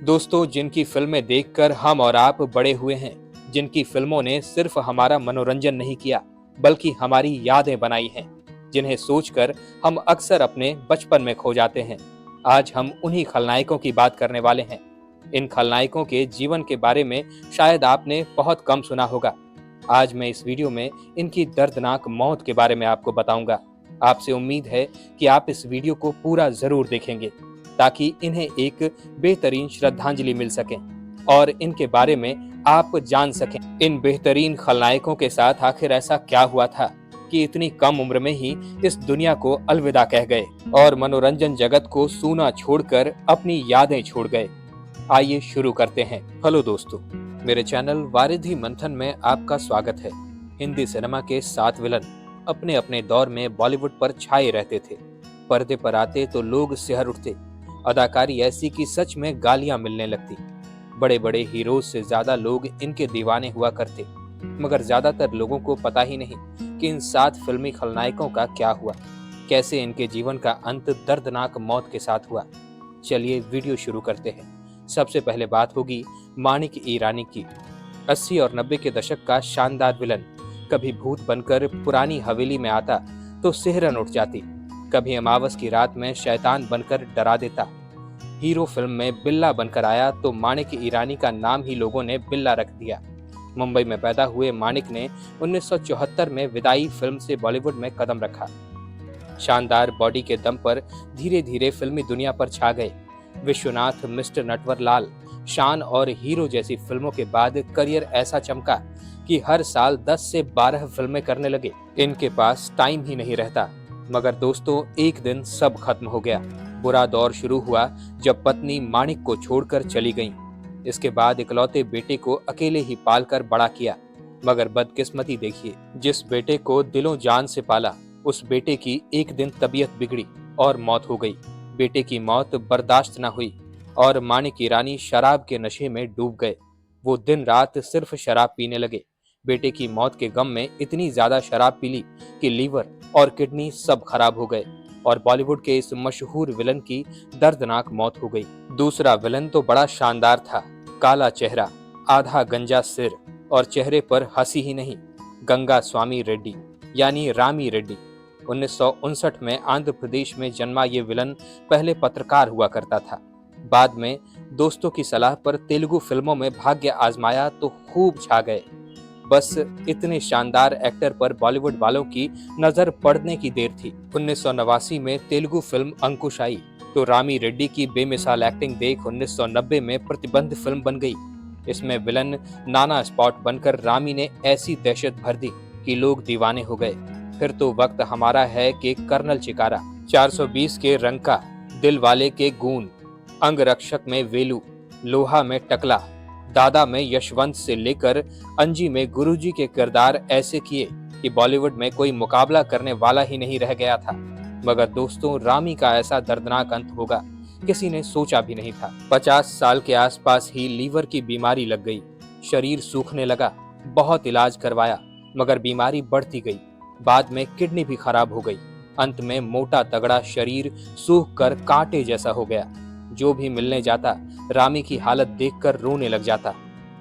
दोस्तों, जिनकी फिल्में देखकर हम और आप बड़े हुए हैं, जिनकी फिल्मों ने सिर्फ हमारा मनोरंजन नहीं किया बल्कि हमारी यादें बनाई हैं, जिन्हें सोचकर हम अक्सर अपने बचपन में खो जाते हैं। आज हम उन्हीं खलनायकों की बात करने वाले हैं। इन खलनायकों के जीवन के बारे में शायद आपने बहुत कम सुना होगा। आज मैं इस वीडियो में इनकी दर्दनाक मौत के बारे में आपको बताऊंगा। आपसे उम्मीद है कि आप इस वीडियो को पूरा जरूर देखेंगे ताकि इन्हें एक बेहतरीन श्रद्धांजलि मिल सके और इनके बारे में आप जान सकें। इन बेहतरीन खलनायकों के साथ आखिर ऐसा क्या हुआ था कि इतनी कम उम्र में ही इस दुनिया को अलविदा कह गए और मनोरंजन जगत को सूना छोड़कर अपनी यादें छोड़ गए। आइए शुरू करते हैं। हेलो दोस्तों, मेरे चैनल वारिधि मंथन में आपका स्वागत है। हिंदी सिनेमा के 7 विलन अपने अपने दौर में बॉलीवुड पर छाए रहते थे। पर्दे पर आते तो लोग सिहर उठते। अदाकारी ऐसी कि सच में गालियां मिलने लगती। बड़े बड़े हीरोज से ज्यादा लोग इनके दीवाने हुआ करते, मगर ज्यादातर लोगों को पता ही नहीं कि इन 7 फिल्मी खलनायकों का क्या हुआ, कैसे इनके जीवन का अंत दर्दनाक मौत के साथ हुआ। चलिए वीडियो शुरू करते हैं। सबसे पहले बात होगी माणिक ईरानी की। 80 और 90 के दशक का शानदार विलन कभी भूत बनकर पुरानी हवेली में आता तो सिहरन उठ जाती, कभी अमावस की रात में शैतान बनकर डरा देता। हीरो फिल्म में बिल्ला बनकर आया तो माणिक ईरानी का नाम ही लोगों ने बिल्ला रख दिया। मुंबई में पैदा हुए माणिक ने 1974 में विदाई फिल्म से बॉलीवुड में कदम रखा। शानदार बॉडी के दम पर धीरे धीरे फिल्मी दुनिया पर छा गए। विश्वनाथ, मिस्टर नटवरलाल, शान और हीरो जैसी फिल्मों के बाद करियर ऐसा चमका कि हर साल 10 से 12 फिल्में करने लगे। इनके पास टाइम ही नहीं रहता। मगर दोस्तों, एक दिन सब खत्म हो गया। बुरा दौर शुरू हुआ जब पत्नी माणिक को छोड़कर चली गईं। इसके बाद इकलौते बेटे को अकेले ही पालकर बड़ा किया। मगर बदकिस्मती देखिए, जिस बेटे को दिलों जान से पाला, उस बेटे की एक दिन तबीयत बिगड़ी और मौत हो गई। बेटे की मौत बर्दाश्त न हुई और माणिक ईरानी शराब के नशे में डूब गए। वो दिन रात सिर्फ शराब पीने लगे। बेटे की मौत के गम में इतनी ज्यादा शराब पी ली कि लीवर और किडनी सब खराब हो गए और बॉलीवुड के इस मशहूर विलन की दर्दनाक मौत हो गई। दूसरा विलन तो बड़ा शानदार था। काला चेहरा, आधा गंजा सिर और चेहरे पर हंसी ही नहीं, गंगा स्वामी रेड्डी यानी रामी रेड्डी। 1959 में आंध्र प्रदेश में जन्मा ये विलन पहले पत्रकार हुआ करता था। बाद में दोस्तों की सलाह पर तेलुगु फिल्मों में भाग्य आजमाया तो खूब छा गए। बस इतने शानदार एक्टर पर बॉलीवुड वालों की नजर पड़ने की देर थी। 1989 में तेलुगु फिल्म अंकुश आई तो रामी रेड्डी की बेमिसाल एक्टिंग देख 1990 में प्रतिबंध फिल्म बन गई। इसमें विलन नाना स्पॉट बनकर रामी ने ऐसी दहशत भर दी कि लोग दीवाने हो गए। फिर तो वक्त हमारा है कि कर्नल चिकारा, 420 के रंका, दिल वाले के गून, अंगरक्षक में वेलू, लोहा में टकला, दादा में यशवंत से लेकर अंजी में गुरुजी के किरदार ऐसे किए कि बॉलीवुड में कोई मुकाबला करने वाला ही नहीं रह गया था। मगर दोस्तों, रामी का ऐसा दर्दनाक अंत होगा किसी ने सोचा भी नहीं था। 50 साल के आसपास ही लीवर की बीमारी लग गई। शरीर सूखने लगा। बहुत इलाज करवाया मगर बीमारी बढ़ती गई। बाद में किडनी भी खराब हो गई। अंत में मोटा तगड़ा शरीर सूख कर कांटे जैसा हो गया। जो भी मिलने जाता रामी की हालत देखकर रोने लग जाता।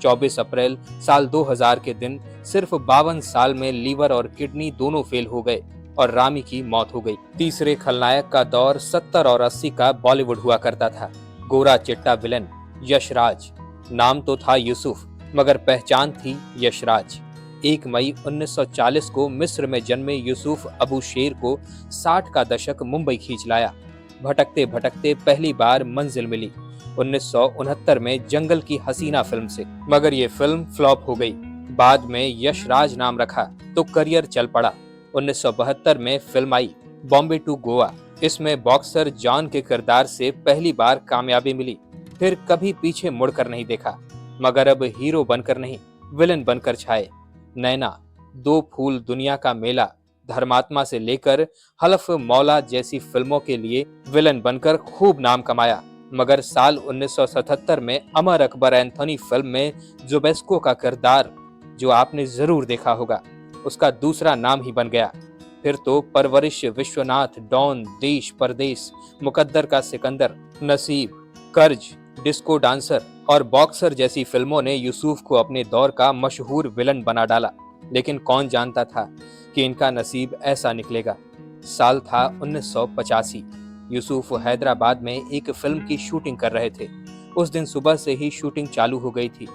24 अप्रैल साल 2000 के दिन सिर्फ 52 साल में लीवर और किडनी दोनों फेल हो गए और रामी की मौत हो गई। तीसरे खलनायक का दौर 70 और 80 का बॉलीवुड हुआ करता था। गोरा चिट्टा विलन यशराज। नाम तो था यूसुफ मगर पहचान थी यशराज। 1 मई 1940 को मिस्र में जन्मे यूसुफ अबू शेर को 60 का दशक मुंबई खींच लाया। भटकते भटकते पहली बार मंजिल मिली 1969 में जंगल की हसीना फिल्म से, मगर ये फिल्म फ्लॉप हो गई। बाद में यशराज नाम रखा तो करियर चल पड़ा। 1972 में फिल्म आई बॉम्बे टू गोवा। इसमें बॉक्सर जॉन के किरदार से पहली बार कामयाबी मिली। फिर कभी पीछे मुड़कर नहीं देखा, मगर अब हीरो बनकर नहीं, विलन बनकर छाए। नैना, 2 फूल, दुनिया का मेला, धर्मात्मा से लेकर हलफ मौला जैसी फिल्मों के लिए विलन बनकर खूब नाम कमाया। मगर साल 1977 में अमर अकबर एंथोनी फिल्म में जुबेस्को का किरदार, जो आपने जरूर देखा होगा, उसका दूसरा नाम ही बन गया। फिर तो परवरिश, विश्वनाथ, डॉन, देश परदेश, मुकद्दर का सिकंदर, नसीब, कर्ज, डिस्को डांसर और बॉक्सर जैसी फिल्मों ने यूसुफ को अपने दौर का मशहूर विलन बना डाला, लेकिन कौन जानता था कि इनका नसीब ऐसा निकलेगा। साल था 1985। यूसुफ हैदराबाद में एक फिल्म की शूटिंग कर रहे थे। उस दिन सुबह से ही शूटिंग चालू हो गई थी।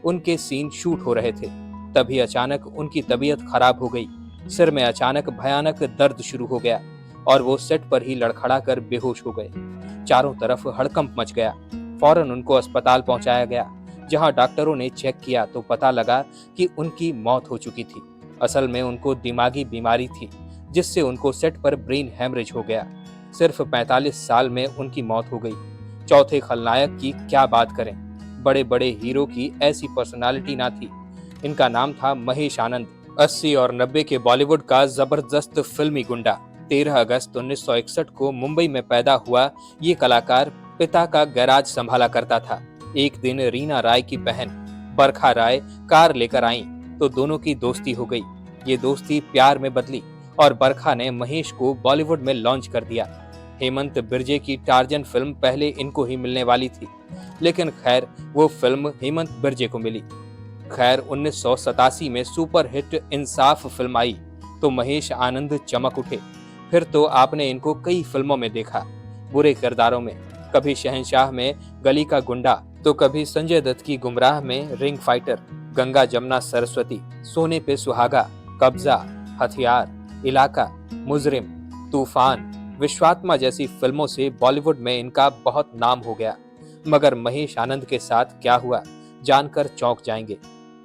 उनके सीन शूट हो रहे थे। तभी अचानक उनकी तबीयत खराब हो गई। सिर में अचानक भयानक दर्द शुरू हो गया और वो सेट पर ही लड़खड़ा कर बेहोश हो गए। चारों तरफ हड़कंप मच गया। फौरन उनको अस्पताल पहुंचाया गया, जहां डॉक्टरों ने चेक किया तो पता लगा कि उनकी मौत हो चुकी थी। असल में उनको दिमागी बीमारी थी, जिससे उनको सेट पर ब्रेन हैमरेज हो गया। सिर्फ 45 साल में उनकी मौत हो गई। चौथे खलनायक की क्या बात करें, बड़े बड़े हीरो की ऐसी पर्सनालिटी ना थी। इनका नाम था महेश आनंद। 80 और 90 के बॉलीवुड का जबरदस्त फिल्मी गुंडा। 13 अगस्त 1961 को मुंबई में पैदा हुआ ये कलाकार पिता का गैराज संभाला करता था। एक दिन रीना राय की बहन बरखा राय कार लेकर आई तो दोनों की दोस्ती हो गई। ये दोस्ती प्यार में बदली और बरखा ने महेश को बॉलीवुड में लॉन्च कर दिया। हेमंत बिरजे की टार्जन फिल्म पहले इनको ही मिलने वाली थी, लेकिन खैर वो फिल्म हेमंत बिरजे को मिली। खैर 1987 में सुपर हिट इंसाफ फिल्म आई तो महेश आनंद चमक उठे। फिर तो आपने इनको कई फिल्मों में देखा, बुरे किरदारों में, कभी शहंशाह में गली का गुंडा तो कभी संजय दत्त की गुमराह में रिंग फाइटर, गंगा जमुना सरस्वती, सोने पे सुहागा, कब्जा, हथियार, इलाका, मुजरिम, तूफान, विश्वात्मा जैसी फिल्मों से बॉलीवुड में इनका बहुत नाम हो गया। मगर महेश आनंद के साथ क्या हुआ जानकर चौंक जाएंगे।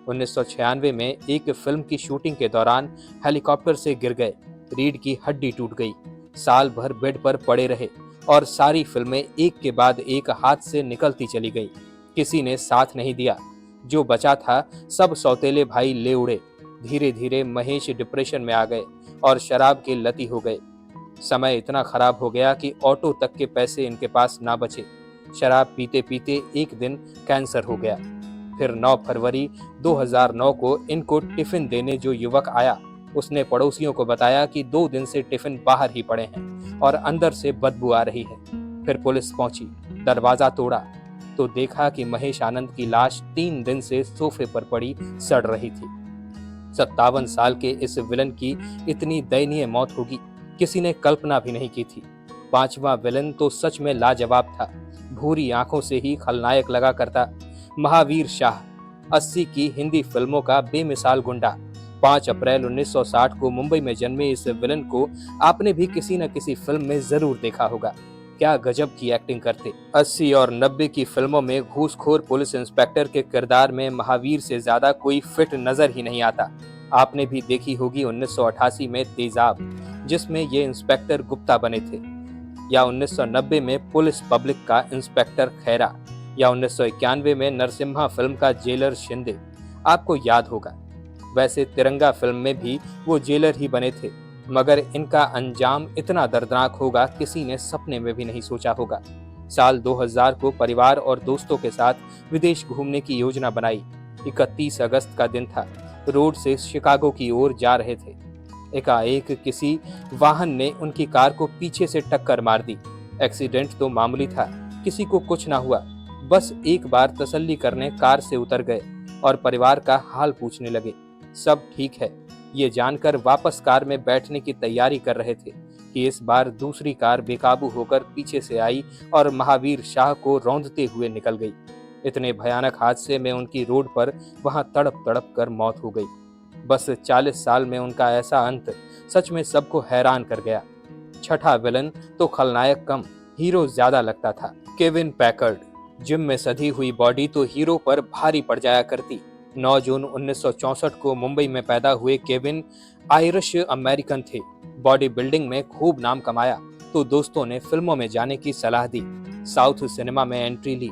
1996 में एक फिल्म की शूटिंग के दौरान हेलीकॉप्टर से गिर गए। रीढ़ की हड्डी टूट गई। साल भर बेड पर पड़े रहे और सारी फिल्में एक के बाद एक हाथ से निकलती चली गई। किसी ने साथ नहीं दिया। जो बचा था सब सौतेले भाई ले उड़े। धीरे धीरे महेश डिप्रेशन में आ गए और शराब के लती हो गए। समय इतना खराब हो गया कि ऑटो तक के पैसे इनके पास ना बचे। शराब पीते पीते एक दिन कैंसर हो गया। फिर 9 फरवरी 2009 को इनको टिफिन देने जो युवक आया, उसने पड़ोसियों को बताया कि 2 दिन से टिफिन बाहर ही पड़े हैं और अंदर से बदबू आ रही है। फिर पुलिस पहुंची, दरवाजा तोड़ा तो देखा कि महेश आनंद की लाश 3 दिन से सोफे पर पड़ी सड़ रही थी। 57 साल के इस विलन की इतनी दयनीय मौत होगी किसी ने कल्पना भी नहीं की थी। 5वां विलन तो सच में लाजवाब था। भूरी आंखों से ही खलनायक लगा करता। महावीर शाह, 80 की हिंदी फिल्मों का बेमिसाल गुंडा। 5 अप्रैल 1960 को मुंबई में जन्मे इस विलन को आपने भी किसी न किसी फिल्म में जरूर देखा होगा। क्या गजब की एक्टिंग करते। 80 और 90 की फिल्मों में घूसखोर पुलिस इंस्पेक्टर के किरदार में महावीर से ज्यादा कोई फिट नजर ही नहीं आता। आपने भी देखी होगी 1988 में तेजाब, जिसमें ये इंस्पेक्टर गुप्ता बने थे, या 1990 में पुलिस पब्लिक का इंस्पेक्टर खैरा, या 1991 में नरसिम्हा फिल्म का जेलर शिंदे। आपको याद होगा। वैसे तिरंगा फिल्म में भी वो जेलर ही बने थे, मगर इनका अंजाम इतना दर्दनाक होगा किसी ने सपने में भी नहीं सोचा होगा। साल 2000 को परिवार और दोस्तों के साथ विदेश घूमने की योजना बनाई। 31 अगस्त का दिन था। रोड से शिकागो की ओर जा रहे थे। एकाएक किसी वाहन ने उनकी कार को पीछे से टक्कर मार दी। एक्सीडेंट तो मामूली था, किसी को कुछ ना हुआ। बस एक बार तसल्ली करने कार से उतर गए और परिवार का हाल पूछने लगे। सब ठीक है, ये जानकर वापस कार में बैठने की तैयारी कर रहे थे कि इस बार दूसरी कार बेकाबू होकर पीछे से आई और महावीर शाह को रौंदते हुए निकल गई। इतने भयानक हादसे में उनकी रोड पर वहां तड़प तड़प कर मौत हो गई। बस 40 साल में उनका ऐसा अंत सच में सबको हैरान कर गया। छठा विलन तो खलनायक कम, हीरो ज्यादा लगता था। Kevin Packard. जिम में सधी हुई बॉडी तो हीरो पर भारी पड़ जाया करती। 9 जून 1964 को मुंबई में पैदा हुए केविन आयरिश अमेरिकन थे। बॉडी बिल्डिंग में खूब नाम कमाया तो दोस्तों ने फिल्मों में जाने की सलाह दी। साउथ सिनेमा में एंट्री ली,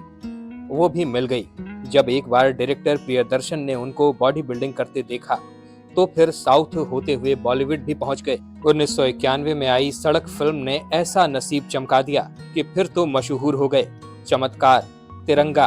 वो भी मिल गई। जब एक बार डायरेक्टर प्रियदर्शन ने उनको बॉडी बिल्डिंग करते देखा तो फिर साउथ होते हुए बॉलीवुड भी पहुंच गए। 1991 में आई सड़क फिल्म ने ऐसा नसीब चमका दिया कि फिर तो मशहूर हो गए। चमत्कार, तिरंगा,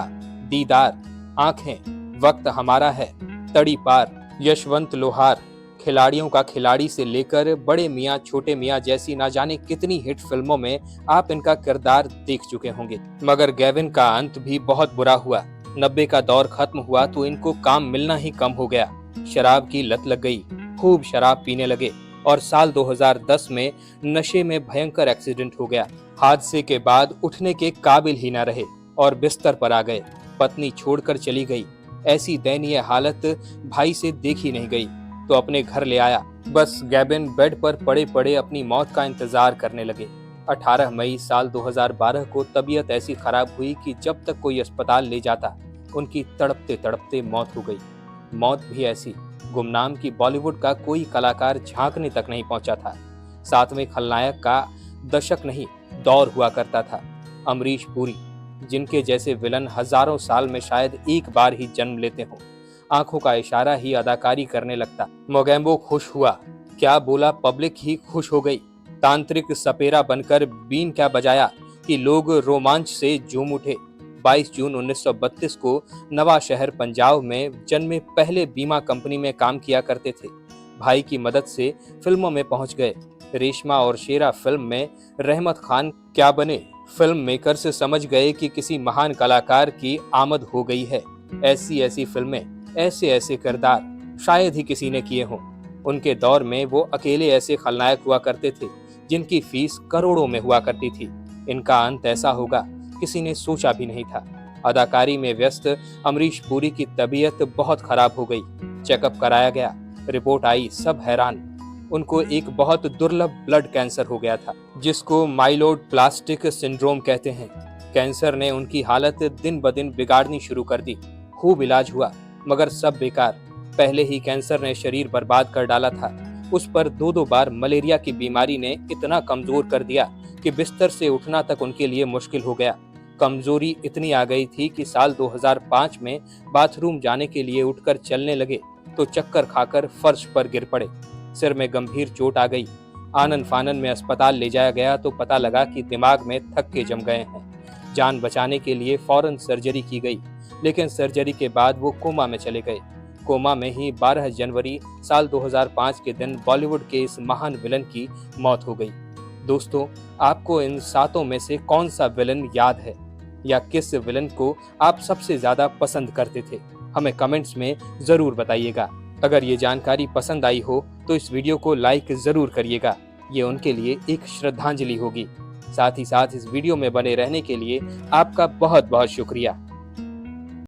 दीदार, आंखें, वक्त हमारा है, तड़ी पार, यशवंत लोहार, खिलाड़ियों का खिलाड़ी से लेकर बड़े मियाँ छोटे मियाँ जैसी ना जाने कितनी हिट फिल्मों में आप इनका किरदार देख चुके होंगे। मगर गेविन का अंत भी बहुत बुरा हुआ। 90 का दौर खत्म हुआ तो इनको काम मिलना ही कम हो गया। शराब की लत लग गई, खूब शराब पीने लगे और साल 2010 में नशे में भयंकर एक्सीडेंट हो गया। हादसे के बाद उठने के काबिल ही न रहे और बिस्तर पर आ गए। पत्नी छोड़कर चली गई। ऐसी दयनीय हालत भाई से देखी नहीं गई तो अपने घर ले आया। बस गेविन बेड पर पड़े पड़े अपनी मौत का इंतजार करने लगे। 18 मई साल 2012 को तबीयत ऐसी खराब हुई कि जब तक कोई अस्पताल ले जाता उनकी तड़पते तड़पते मौत हो गई। मौत भी ऐसी गुमनाम कि बॉलीवुड का कोई कलाकार झांकने तक नहीं पहुंचा था। साथ में खलनायक का दशक नहीं दौर हुआ करता था। अमरीश पुरी, जिनके जैसे विलन हजारों साल में शायद एक बार ही जन्म लेते हों, आंखों का इशारा ही अदाकारी करने लगता। मोगेम्बो खुश हुआ, क्या बोला पब्लिक ही खुश हो गई। तांत्रिक सपेरा बनकर बीन क्या बजाया कि लोग रोमांच से झूम उठे। 22 जून 1932 को नवा शहर पंजाब में जन्मे पहले बीमा कंपनी में काम किया करते थे। भाई की मदद से फिल्मों में पहुंच गए। रेशमा और शेरा फिल्म में रहमत खान क्या बने। फिल्म मेकर से समझ गए कि किसी महान कलाकार की आमद हो गई है। ऐसी ऐसी फिल्में, ऐसे ऐसे किरदार शायद ही किसी ने किए हों। उनके दौर में वो अकेले ऐसे खलनायक हुआ करते थे जिनकी फीस करोड़ों में हुआ करती थी। इनका अंत ऐसा होगा किसी ने सोचा भी नहीं था। अदाकारी में व्यस्त अमरीश पुरी की तबीयत बहुत खराब हो गई। चेकअप कराया गया, रिपोर्ट आई, सब हैरान। उनको एक बहुत दुर्लभ ब्लड कैंसर हो गया था जिसको माइलोड प्लास्टिक सिंड्रोम कहते हैं। कैंसर ने उनकी हालत दिन ब दिन बिगाड़नी शुरू कर दी। खूब इलाज हुआ मगर सब बेकार। पहले ही कैंसर ने शरीर बर्बाद कर डाला था, उस पर दो बार मलेरिया की बीमारी ने इतना कमजोर कर दिया कि बिस्तर से उठना तक उनके लिए मुश्किल हो गया। कमजोरी इतनी आ गई थी कि साल 2005 में बाथरूम जाने के लिए उठकर चलने लगे तो चक्कर खाकर फर्श पर गिर पड़े। सिर में गंभीर चोट आ गई। आनन फानन में अस्पताल ले जाया गया तो पता लगा कि दिमाग में थक्के जम गए हैं। जान बचाने के लिए फौरन सर्जरी की गई, लेकिन सर्जरी के बाद वो कोमा में चले गए। कोमा में ही 12 जनवरी साल 2005 के दिन बॉलीवुड के इस महान विलन की मौत हो गई। दोस्तों, आपको इन सातों में से कौन सा विलन याद है या किस विलन को आप सबसे ज्यादा पसंद करते थे? हमें कमेंट्स में जरूर बताइएगा। अगर ये जानकारी पसंद आई हो तो इस वीडियो को लाइक जरूर करिएगा, ये उनके लिए एक श्रद्धांजलि होगी। साथ ही साथ इस वीडियो में बने रहने के लिए आपका बहुत बहुत शुक्रिया।